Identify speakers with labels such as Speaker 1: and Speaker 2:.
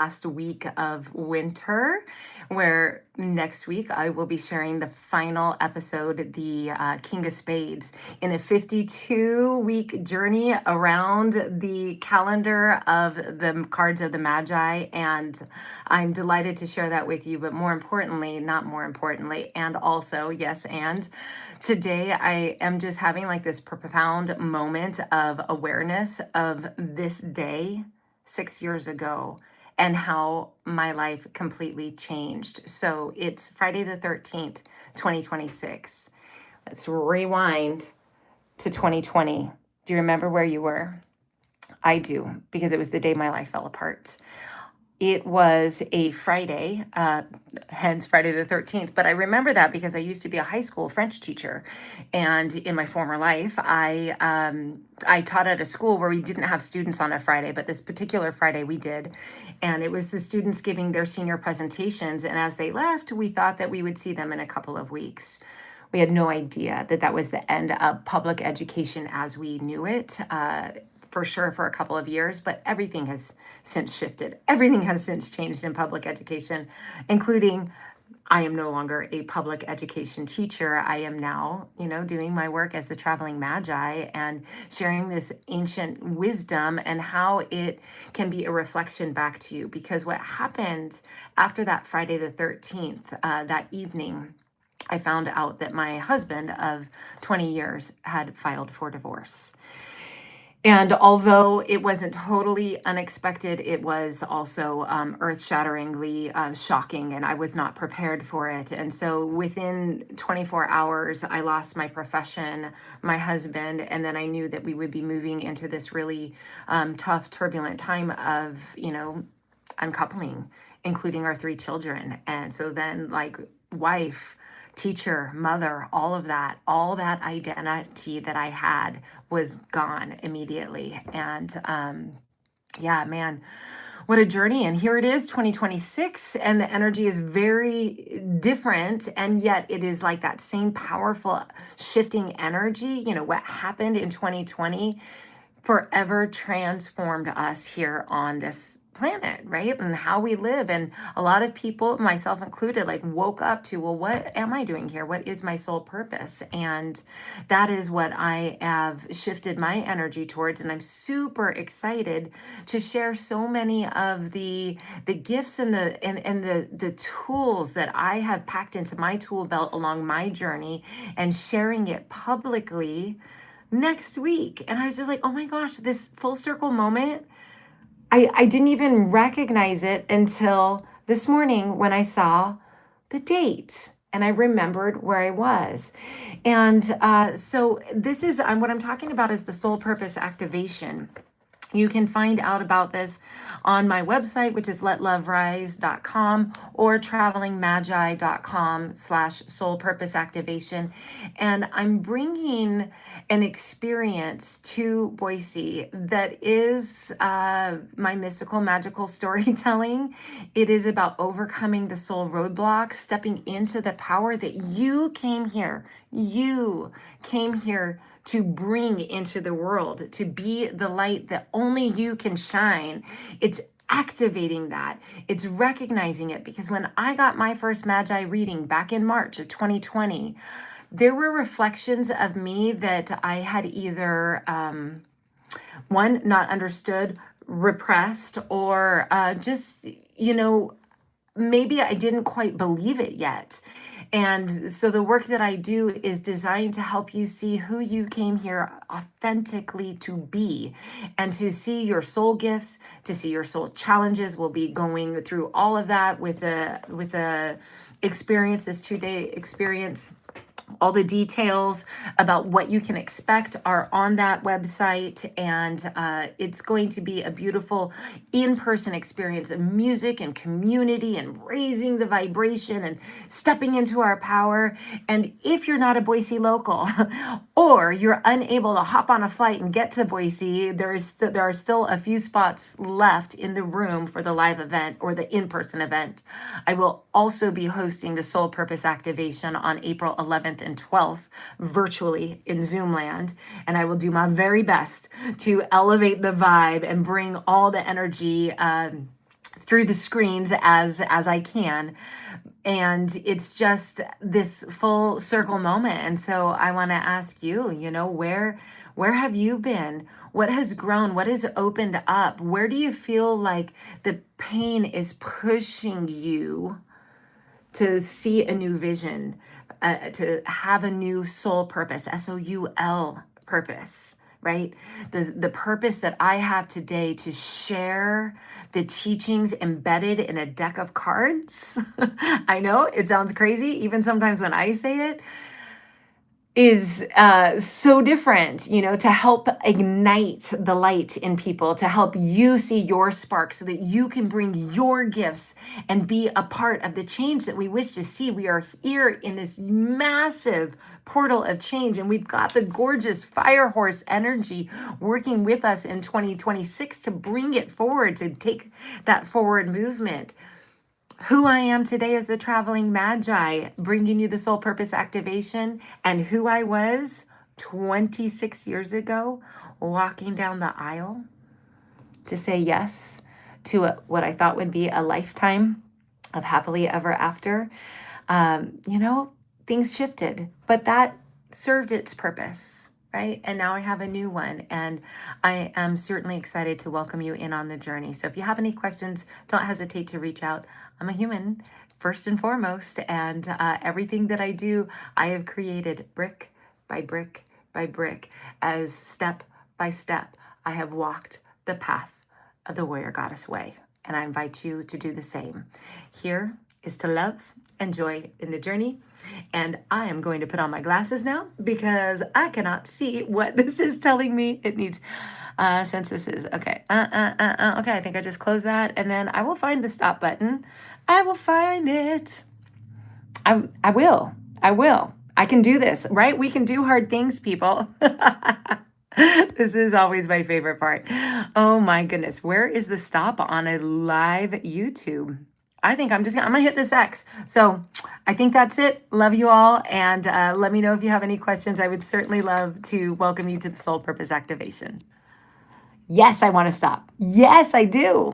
Speaker 1: last week of winter, where next week I will be sharing the final episode, the King of Spades, in a 52-week journey around the calendar of the cards of the Magi. And I'm delighted to share that with you. But more importantly, not more importantly, and also, yes, and today I am just having like this profound moment of awareness of this day 6 years ago and how my life completely changed. So it's Friday the 13th, 2026. Let's rewind to 2020. Do you remember where you were? I do, because it was the day my life fell apart. It was a Friday, hence Friday the 13th. But I remember that because I used to be a high school French teacher. And in my former life, I taught at a school where we didn't have students on a Friday, but this particular Friday we did. And it was the students giving their senior presentations. And as they left, we thought that we would see them in a couple of weeks. We had no idea that that was the end of public education as we knew it. For sure for a couple of years, but everything has since shifted. Everything has since changed in public education, including I am no longer a public education teacher. I am now, doing my work as the traveling magi and sharing this ancient wisdom and how it can be a reflection back to you. Because what happened after that Friday the 13th, that evening, I found out that my husband of 20 years had filed for divorce. And although it wasn't totally unexpected, it was also earth-shatteringly shocking, and I was not prepared for it. And so within 24 hours, I lost my profession, my husband, and then I knew that we would be moving into this really tough, turbulent time of, uncoupling, including our 3 children. And so then, like, wife, teacher, mother, all that identity that I had was gone immediately. And yeah, man, what a journey. And here it is, 2026, and the energy is very different. And yet it is like that same powerful shifting energy. What happened in 2020 forever transformed us here on this planet, right? And how we live. And a lot of people, myself included, like woke up to, well, what am I doing here? What is my soul purpose? And that is what I have shifted my energy towards. And I'm super excited to share so many of the gifts and the tools that I have packed into my tool belt along my journey and sharing it publicly next week. And I was just like, oh my gosh, this full circle moment. I didn't even recognize it until this morning when I saw the date and I remembered where I was. And so this is what I'm talking about is the soul purpose activation. You can find out about this on my website, which is letloverise.com or travelingmagi.com/soul purpose activation. And I'm bringing an experience to Boise that is my mystical, magical storytelling. It is about overcoming the soul roadblocks, stepping into the power that you came here. You came here to bring into the world, to be the light that only you can shine. It's activating that. It's recognizing it, because when I got my first Magi reading back in March of 2020, there were reflections of me that I had either, one, not understood, repressed, or just, maybe I didn't quite believe it yet. And so the work that I do is designed to help you see who you came here authentically to be, and to see your soul gifts, to see your soul challenges. We'll be going through all of that with the experience, this 2-day experience. All the details about what you can expect are on that website, and it's going to be a beautiful in-person experience of music and community and raising the vibration and stepping into our power. And if you're not a Boise local or you're unable to hop on a flight and get to Boise, there are still a few spots left in the room for the live event or the in-person event. I will also be hosting the Soul Purpose Activation on April 11th and 12th virtually in Zoom land. And I will do my very best to elevate the vibe and bring all the energy through the screens as I can. And it's just this full circle moment. And so I want to ask you, where have you been? What has grown? What has opened up? Where do you feel like the pain is pushing you to see a new vision, to have a new soul purpose, SOUL purpose, right? The purpose that I have today to share the teachings embedded in a deck of cards. I know it sounds crazy, even sometimes when I say it, is so different, to help ignite the light in people, to help you see your spark so that you can bring your gifts and be a part of the change that we wish to see. We are here in this massive portal of change, and we've got the gorgeous fire horse energy working with us in 2026 to bring it forward, to take that forward movement. Who I am today is the traveling magi, bringing you the soul purpose activation, and who I was 26 years ago, walking down the aisle to say yes to what I thought would be a lifetime of happily ever after. Things shifted, but that served its purpose. Right. And now I have a new one, and I am certainly excited to welcome you in on the journey. So if you have any questions, don't hesitate to reach out. I'm a human first and foremost, and everything that I do, I have created brick by brick by brick, as step by step, I have walked the path of the warrior goddess way. And I invite you to do the same. Here is to love and joy in the journey. And I am going to put on my glasses now because I cannot see what this is telling me. It needs, since this is, okay. Okay, I think I just closed that. And then I will find the stop button. I will find it. I will. I can do this, right? We can do hard things, people. This is always my favorite part. Oh my goodness. Where is the stop on a live YouTube? I think I'm gonna hit this X. So I think that's it. Love you all. And let me know if you have any questions. I would certainly love to welcome you to the Soul Purpose Activation. Yes, I want to stop. Yes, I do.